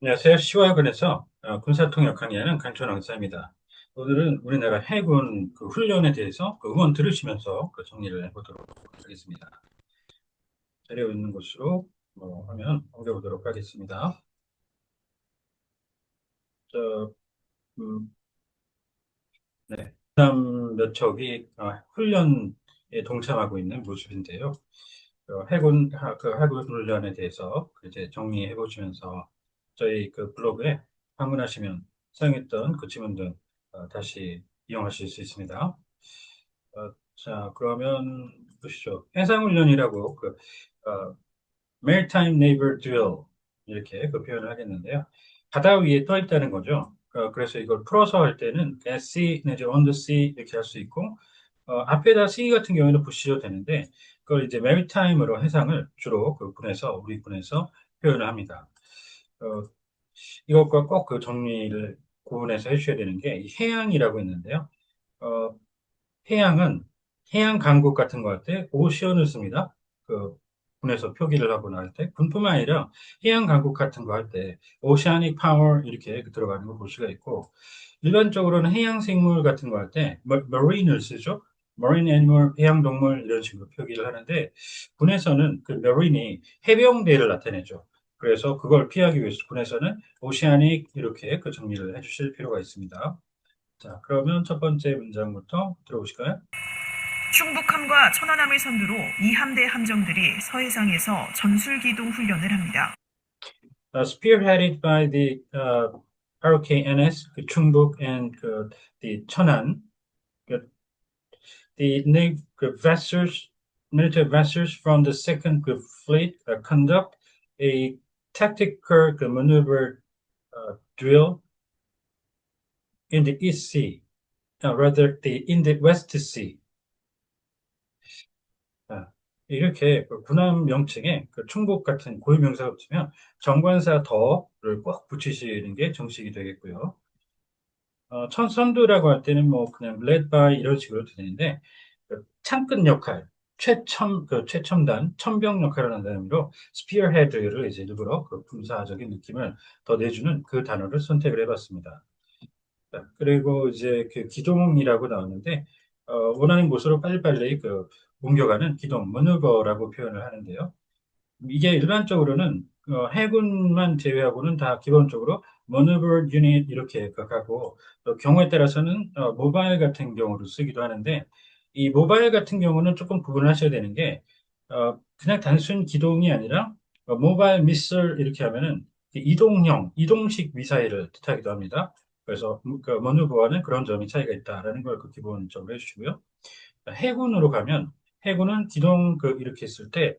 안녕하세요. 시화학원에서 군사통역 강의하는 강촌 강사입니다. 오늘은 우리나라 해군 그 훈련에 대해서 그 응원 들으시면서 그 정리를 해보도록 하겠습니다. 자리에 있는 곳으로 화면 옮겨보도록 하겠습니다. 저, 음, 네. 남몇 척이 훈련에 동참하고 있는 모습인데요. 해군 훈련에 대해서 이제 정리해 보시면서 저희 그 블로그에 방문하시면 사용했던 그 지문들 다시 이용하실 수 있습니다. 자, 그러면 보시죠. 해상훈련이라고 Maritime Naval Drill 이렇게 그 표현을 하겠는데요. 바다 위에 떠 있다는 거죠. 그래서 이걸 풀어서 할 때는 at sea 내지 on the sea 이렇게 할 수 있고 앞에다 sea 같은 경우에는 붙이셔도 되는데 그걸 이제 maritime으로 해상을 주로 그 군에서 우리 군에서 표현을 합니다. 어, 이것과 꼭 그 정리를 구분해서 해주셔야 되는 게 이 해양이라고 있는데요. 어, 해양은 해양 강국 같은 거 할 때 오션을 씁니다. 그 군에서 표기를 하고 나할 때 군뿐만 아니라 해양 강국 같은 거 할 때 오시아닉 파워 이렇게 들어가는 걸 볼 수가 있고 일반적으로는 해양 생물 같은 거 할 때 marine을 쓰죠. marine animal 해양 동물 이런 식으로 표기를 하는데 군에서는 그 marine이 해병대를 나타내죠. 그래서 그걸 피하기 위해서 군에서는 오시아닉 이렇게 그 정리를 해주실 필요가 있습니다. 자, 그러면 첫 번째 문장부터 들어보실까요? 충북함과 천안함을 선두로 이 함대 함정들이 서해상에서 전술기동 훈련을 합니다. Spearheaded by the Hurricane NS, 그 충북 and the 천안, 그, the vessels, military vessels from the second fleet conduct a tactical maneuver drill in the East Sea, in the West Sea. 아, 이렇게 그 군함 명칭에 그 충북 같은 고유명사가 붙으면 정관사 더를 꼭 붙이시는 게 정식이 되겠고요. 선두라고 할 때는 뭐 그냥 led by 이런 식으로 되는데 그 창끝 역할, 최첨단, 천병 역할을 한다는 의미로 spearhead를 이제 일부러 그 군사적인 느낌을 더 내주는 그 단어를 선택을 해봤습니다. 자, 그리고 이제 그 기동이라고 나오는데 원하는 곳으로 빨리빨리 그 옮겨가는 기동, 머누버라고 표현을 하는데요. 이게 일반적으로는 해군만 제외하고는 다 기본적으로 maneuver unit 이렇게 가고 또 경우에 따라서는 모바일 같은 경우로 쓰기도 하는데 이 모바일 같은 경우는 조금 구분을 하셔야 되는 게 그냥 단순 기동이 아니라 모바일 미슬 이렇게 하면은 이동형, 이동식 미사일을 뜻하기도 합니다. 그래서 그 머누버와는 그런 점이 차이가 있다라는 걸 그 기본적으로 해주시고요. 해군으로 가면 해군은 기동 이렇게 했을 때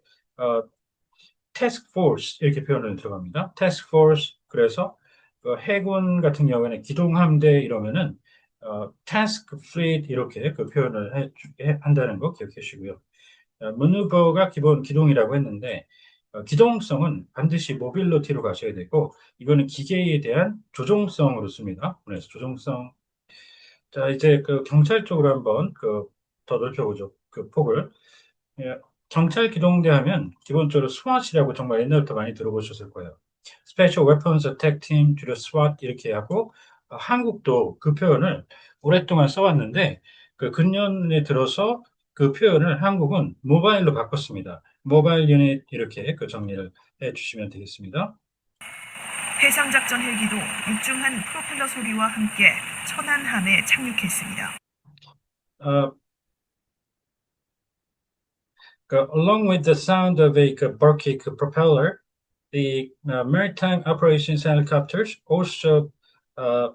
task force 이렇게 표현을 들어갑니다. task force 그래서 해군 같은 경우에는 기동함대 이러면은 task fleet 이렇게 그 표현을 한다는 거 기억해 주시고요. maneuver가 기본 기동이라고 했는데 기동성은 반드시 mobility로 가셔야 되고 이거는 기계에 대한 조종성으로 씁니다. 그래서 조종성. 자, 이제 그 경찰 쪽으로 한번 더 넓혀보죠. 그 폭을. 예, 경찰 기동대 하면 기본적으로 스왑이라고 정말 옛날부터 많이 들어보셨을 거예요. Special Weapons Attack Team, 줄여 SWAT 이렇게 하고 한국도 그 표현을 오랫동안 써왔는데 그 근년에 들어서 그 표현을 한국은 모바일로 바꿨습니다. 모바일 유닛 이렇게 그 정리를 해주시면 되겠습니다. 해상작전 헬기도 육중한 프로펠러 소리와 함께 천안함에 착륙했습니다. 어, along with the sound of a Barkik propeller, the maritime operations helicopters also uh,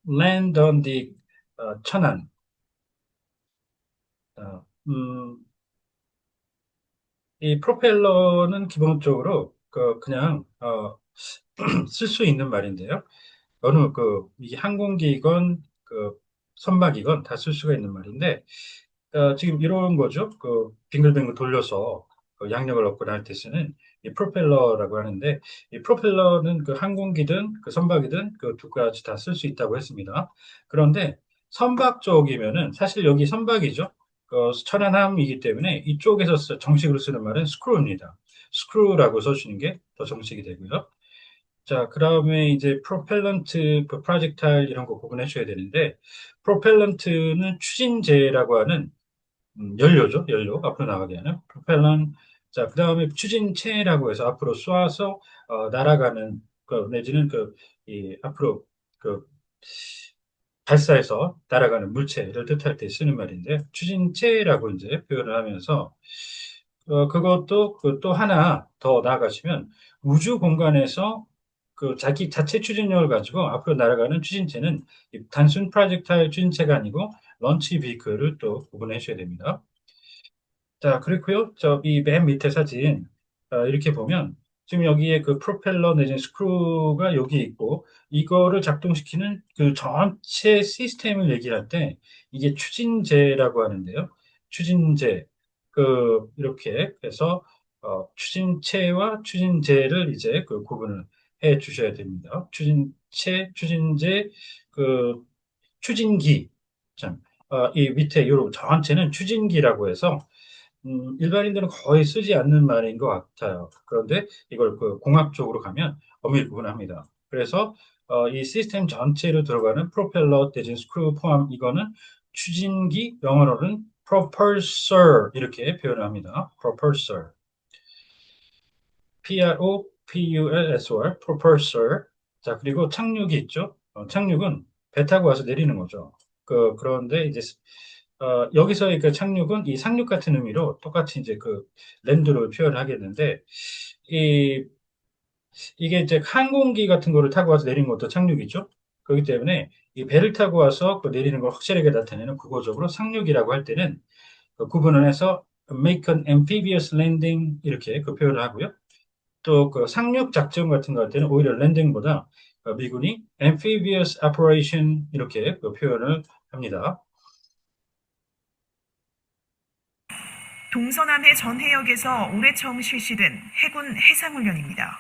land on the 천안. 어, 음, 이 프로펠러는 기본적으로 그냥 쓸 수 있는 말인데요. 어느 이 항공기건 선박이건 다 쓸 수가 있는 말인데 지금 이런 거죠. 빙글빙글 돌려서 양력을 얻거나 할 때 쓰는 이 프로펠러라고 하는데 이 프로펠러는 그 항공기든 그 선박이든 그 두 가지 다 쓸 수 있다고 했습니다. 그런데 선박 쪽이면은 사실 여기 선박이죠. 천안함이기 때문에 이쪽에서 정식으로 쓰는 말은 스크루입니다. 스크루라고 써주시는 게 더 정식이 되고요. 자, 그 다음에 이제 프로펠런트, 그 프로젝타일 이런 거 구분해 줘야 되는데, 프로펠런트는 추진제라고 하는 연료죠. 연료. 앞으로 나가게 하는 프로펠런. 자, 그 다음에 추진체라고 해서 앞으로 쏘아서 날아가는 내지는 앞으로 그 발사해서 날아가는 물체를 뜻할 때 쓰는 말인데 추진체라고 이제 표현을 하면서 그것도 또 하나 더 나아가시면 우주 공간에서 그 자기 자체 추진력을 가지고 앞으로 날아가는 추진체는 이 단순 프로젝타일 추진체가 아니고 런치 비클을 또 구분해 주셔야 됩니다. 자, 그렇고요. 이 맨 밑에 사진 이렇게 보면 지금 여기에 그 프로펠러 내지는 스크루가 여기 있고 이거를 작동시키는 그 전체 시스템을 얘기할 때 이게 추진제라고 하는데요. 추진제 이렇게 해서 추진체와 추진제를 이제 그 구분을 해 주셔야 됩니다. 추진체, 추진제, 그 추진기. 참, 이 밑에 요 전체는 추진기라고 해서 일반인들은 거의 쓰지 않는 말인 것 같아요. 그런데 이걸 그 공학적으로 가면 엄밀히 구분합니다. 그래서 이 시스템 전체로 들어가는 프로펠러, 대진 스크루 포함 이거는 추진기, 영어로는 propulsor 이렇게 표현을 합니다. propulsor. Propulsor, propulsor. 자, 그리고 착륙이 있죠. 착륙은 배 타고 와서 내리는 거죠. 그런데 이제 여기서의 그 착륙은 이 상륙 같은 의미로 똑같이 이제 그 랜드로 표현을 하겠는데 이 이게 이제 항공기 같은 거를 타고 와서 내리는 것도 착륙이죠. 그렇기 때문에 이 배를 타고 와서 그 내리는 걸 확실하게 나타내는 국어적으로 상륙이라고 할 때는 그 구분을 해서 make an amphibious landing 이렇게 그 표현을 하고요. 또 그 상륙 작전 같은 거 할 때는 오히려 랜딩보다 미군이 amphibious operation 이렇게 그 표현을 합니다. 동서남해 전 해역에서 올해 처음 실시된 해군 해상훈련입니다.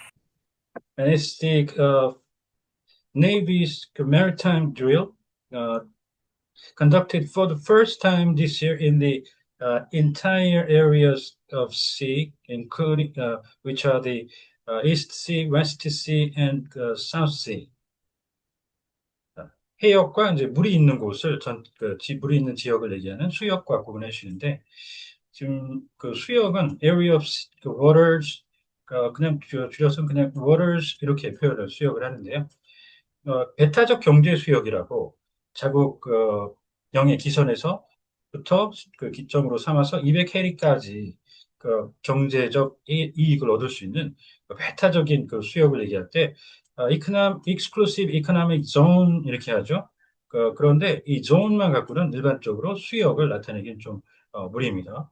And it's the Navy's maritime drill uh, conducted for the first time this year in the entire areas of sea, including which are the East Sea, West Sea, and South Sea. 해역과 이제 물이 있는 곳을 물이 있는 지역을 얘기하는 수역과 구분해 주시는데 지금 그 수역은 area of 그 waters 그냥 줄여서 그냥 waters 이렇게 표현을 수역을 하는데요. 배타적 경제 수역이라고 자국 영해 기선에서부터 그 기점으로 삼아서 200해리까지 그 경제적 이익을 얻을 수 있는 그 배타적인 그 수역을 얘기할 때 exclusive economic zone 이렇게 하죠. 그런데 이 zone만 갖고는 일반적으로 수역을 나타내기는 좀 무리입니다.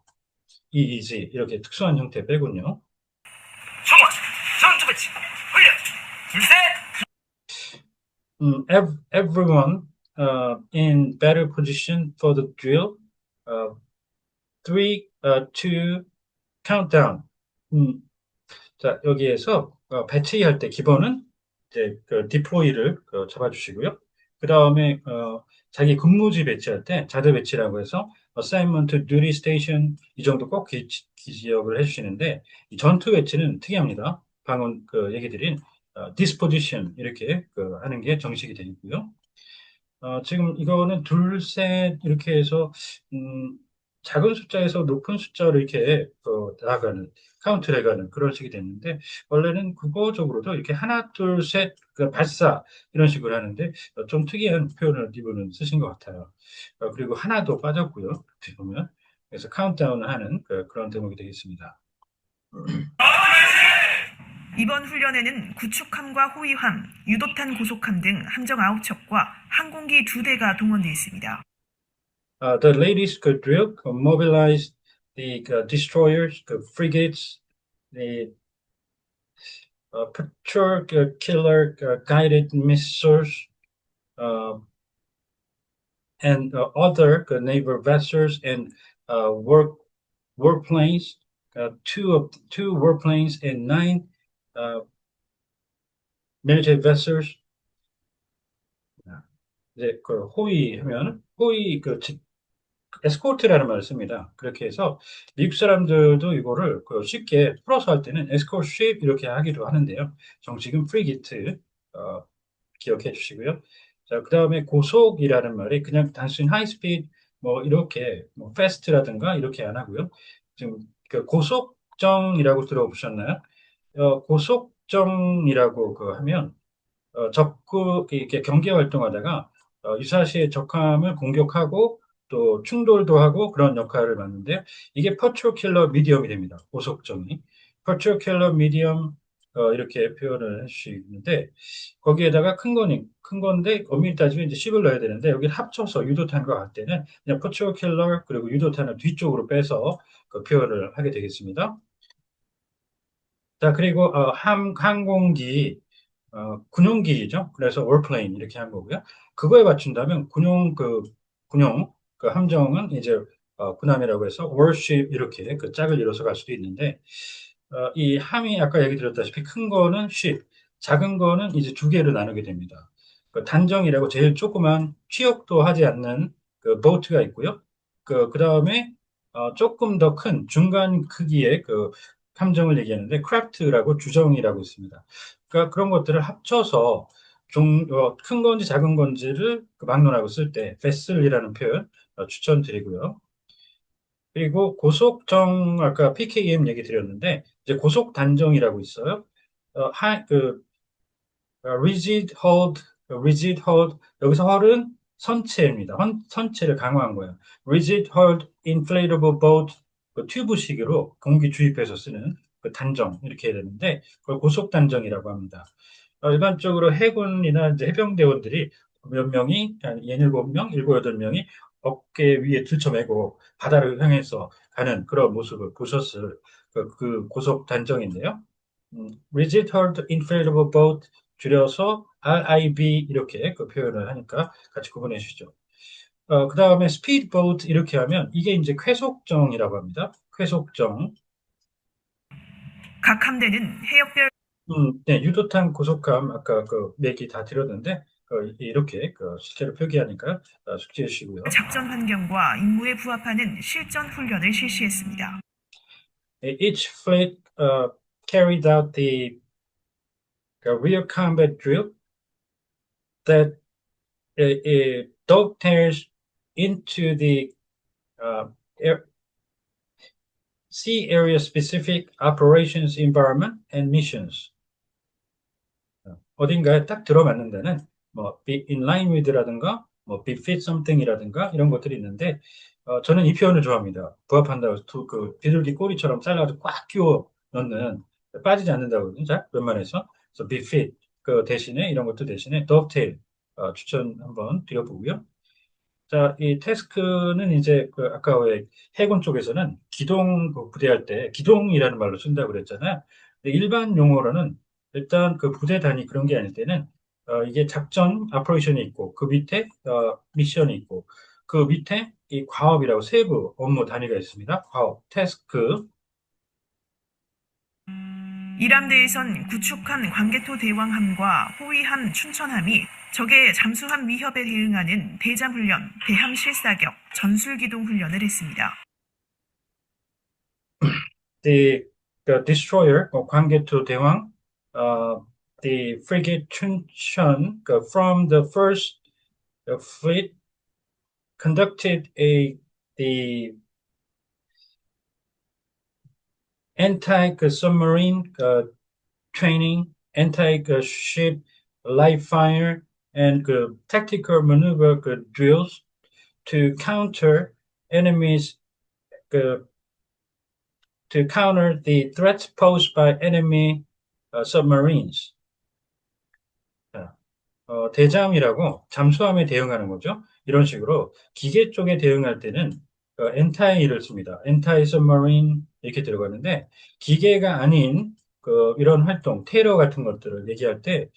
EEZ 이렇게 특수한 형태 빼군요. 정원, 전투 배치, 훈련, 둘셋. Everyone in better position for the drill. Three, two, countdown. 음, 자, 여기에서 배치할 때 기본은 이제 그 deploy를 잡아주시고요. 그 다음에 자기 근무지 배치할 때 자대 배치라고 해서 assignment to duty station 이 정도 꼭 기억을 해주시는데 이 전투 배치는 특이합니다. 방금 얘기 드린 disposition 이렇게 하는 게 정식이 되어 있고요. 지금 이거는 둘, 셋, 이렇게 해서, 작은 숫자에서 높은 숫자로 이렇게 나가는, 카운트를 해가는 그런 식이 됐는데, 원래는 국어적으로도 이렇게 하나, 둘, 셋, 발사, 이런 식으로 하는데, 좀 특이한 표현을 이분은 쓰신 것 같아요. 그리고 하나도 빠졌고요. 어떻게 보면. 그래서 카운트다운을 하는 그런 대목이 되겠습니다. 이번 훈련에는 구축함과 호위함, 유도탄 고속함 등 함정 9척과 항공기 2대가 동원돼 있습니다. The latest drill mobilized the destroyers, frigates, the patrol killer guided missiles uh, and other naval vessels and warplanes, two warplanes and nine uh, military vessels. 이제 호위 하면 호위 에스코트라는 말을 씁니다. 그렇게 해서 미국 사람들도 이거를 그 쉽게 풀어서 할 때는 에스코트 쉽 이렇게 하기도 하는데요. 정식은 프리기트 기억해 주시고요. 자, 그 다음에 고속이라는 말이 그냥 단순히 하이스피드 뭐 이렇게 뭐 패스트라든가 이렇게 안 하고요. 지금 그 고속정이라고 들어보셨나요? 고속정이라고 그 하면 적극 이렇게 경계 활동하다가 유사시의 적함을 공격하고 또 충돌도 하고 그런 역할을 맡는데 이게 퍼트롤 킬러 미디엄이 됩니다. 고속정이 퍼트롤 킬러 미디엄 이렇게 표현을 해주시는데 거기에다가 큰 건데 엄밀히 따지면 이제 10을 넣어야 되는데 여기 합쳐서 유도탄과 할 때는 그냥 퍼트롤 킬러 그리고 유도탄을 뒤쪽으로 빼서 그 표현을 하게 되겠습니다. 자, 그리고 항공기 군용기죠. 그래서 월플레인 이렇게 한 거고요. 그거에 맞춘다면 군용 그 함정은 이제 군함이라고 해서 월십 이렇게 그 짝을 이뤄서 갈 수도 있는데 이 함이 아까 얘기 드렸다시피 큰 거는 쉽, 작은 거는 이제 두 개로 나누게 됩니다. 그 단정이라고 제일 조그만 취역도 하지 않는 그 보트가 있고요. 그다음에 조금 더 큰 중간 크기의 그 함정을 얘기하는데 크래프트라고 주정이라고 있습니다. 그러니까 그런 것들을 합쳐서 큰 건지 작은 건지를 그 막론하고 쓸 때 베슬이라는 표현 추천드리고요. 그리고 고속정 아까 PKM 얘기 드렸는데 이제 고속 단정이라고 있어요. rigid hold, rigid hold 여기서 홀은 선체입니다. 선체를 강화한 거예요. rigid hold inflatable boat 그 튜브식으로 공기 주입해서 쓰는 그 단정 이렇게 해야 되는데 그걸 고속 단정이라고 합니다. 일반적으로 해군이나 이제 해병대원들이 몇 명이 한 7명, 7, 8명이 어깨 위에 들쳐매고 바다를 향해서 가는 그런 모습을 보셨을 그 고속 단정인데요. Rigid Hulled Inflatable Boat 줄여서 RIB 이렇게 그 표현을 하니까 같이 구분해 주시죠. 그 다음에 Speedboat 이렇게 하면 이게 이제 쾌속정이라고 합니다. 쾌속정. 각 함대는 해역별 네, 유도탄 고속함 아까 그 얘기 다 드렸는데 이렇게 그 실제로 표기하니까 숙지해 주시고요. 작전 환경과 임무에 부합하는 실전 훈련을 실시했습니다. Each fleet carried out the rear combat drill that dovetails into the uh, air, sea area specific operations environment and missions. 어딘가에 딱 들어맞는 데는 뭐 be in line with라든가 뭐 befit something이라든가 이런 것들이 있는데 저는 이 표현을 좋아합니다. 부합한다고 해서 그 비둘기 꼬리처럼 잘라가지고 꽉 끼워 넣는 빠지지 않는다고 자 웬만해서 그래서 befit 그 대신에 이런 것도 대신에 dovetail 추천 한번 드려보고요. 자, 이 태스크는 이제 그 아까 왜 해군 쪽에서는 기동 그 부대할 때 기동이라는 말로 쓴다고 그랬잖아요. 근데 일반 용어로는 일단 그 부대 단위 그런 게 아닐 때는 이게 작전 오퍼레이션이 있고 그 밑에 미션이 있고 그 밑에 이 과업이라고 세부 업무 단위가 있습니다. 과업, 태스크. 이람대에선 구축한 광개토 대왕함과 호위함 춘천함이 적의 잠수함 위협에 대응하는 대잠훈련, 대함 실사격, 전술기동 훈련을 했습니다. The destroyer, 광개토 대왕, the frigate 춘천, from the first fleet conducted the anti-submarine training, anti-ship live fire, and tactical maneuver drills to counter enemies, to counter the threats posed by enemy submarines. 대잠이라고 잠수함에 대응하는 거죠. 이런 식으로 기계 쪽에 대응할 때는 엔타이를 씁니다. 엔타이 서머린 이렇게 들어가는데 기계가 아닌 이런 활동, 테러 같은 것들을 얘기할 때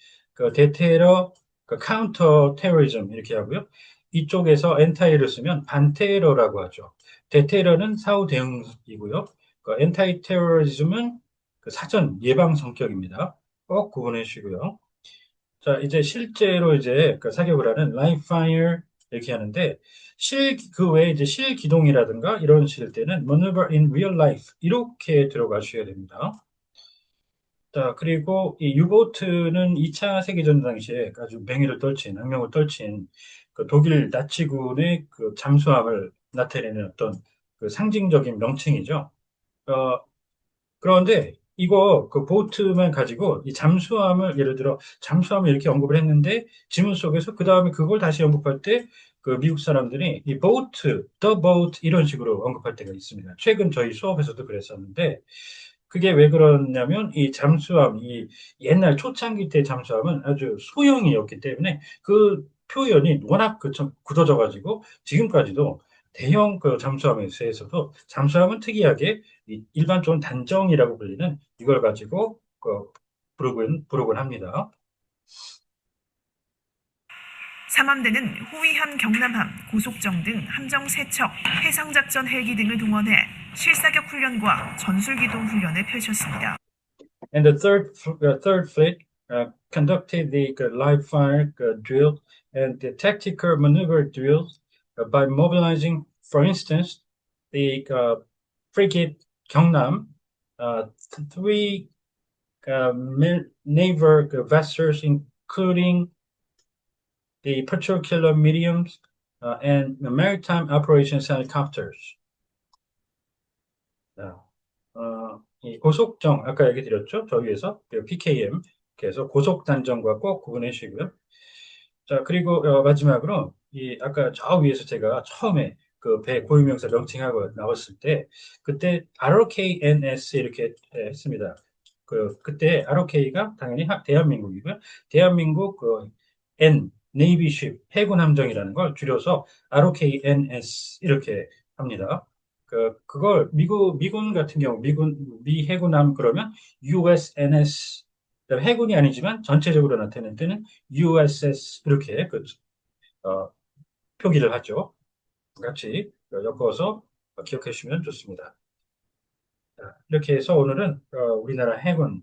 대테러, 카운터 테러리즘 이렇게 하고요. 이쪽에서 엔타이를 쓰면 반테러라고 하죠. 대테러는 사후 대응이고요. 엔타이 테러리즘은 사전 예방 성격입니다. 꼭 구분해 주시고요. 자, 이제 실제로 이제 사격을 하는 라이브 파이어 이렇게 하는데 그 외에 이제 실기동이라든가 이런 실 때는 maneuver in real life 이렇게 들어가셔야 됩니다. 자, 그리고 이 유보트는 2차 세계전 당시에 아주 맹위를 떨친, 악명을 떨친 그 독일 나치군의 그 잠수함을 나타내는 어떤 그 상징적인 명칭이죠. 어, 그런데 이거 그 보트만 가지고 이 잠수함을 예를 들어 잠수함을 이렇게 언급을 했는데 지문 속에서 그 다음에 그걸 다시 언급할 때 그 미국 사람들이 이 보트, the boat 이런 식으로 언급할 때가 있습니다. 최근 저희 수업에서도 그랬었는데 그게 왜 그러냐면 이 잠수함, 이 옛날 초창기 때 잠수함은 아주 소형이었기 때문에 그 표현이 워낙 좀 굳어져 가지고 지금까지도 대형 그 잠수함에 대해서도 잠수함은 특이하게 일반적으로 단정이라고 불리는 이걸 가지고 부르곤 합니다. 삼함대는 호위함, 경남함, 고속정 등 함정 세척, 해상작전 헬기 등을 동원해 실사격 훈련과 전술기동 훈련을 펼쳤습니다. And the third fleet conducted the live fire drill and the tactical maneuver drills by mobilizing, for instance, the frigate Gyeongnam, three naval vessels, including the patrol killer mediums and maritime operations helicopters. 이 고속정, 아까 얘기 드렸죠? 저기에서 PKM, 그래서 고속단정과 꼭 구분해 주시고요. 자, 그리고 마지막으로 아까 저 위에서 제가 처음에 그 배 고유명사 명칭하고 나왔을 때 그때 ROKNS 이렇게 했습니다. 그때 ROK가 당연히 대한민국이고요. 대한민국 Navyship 해군 함정이라는 걸 줄여서 ROKNS 이렇게 합니다. 그걸 미군 같은 경우 미 해군함 그러면 USNS 해군이 아니지만 전체적으로 나타낼 때는 USS 이렇게 어, 표기를 하죠. 같이 엮어서 기억해 주시면 좋습니다. 자, 이렇게 해서 오늘은 우리나라 해군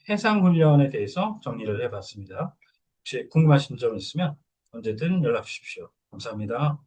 해상훈련에 대해서 정리를 해봤습니다. 혹시 궁금하신 점 있으면 언제든 연락 주십시오. 감사합니다.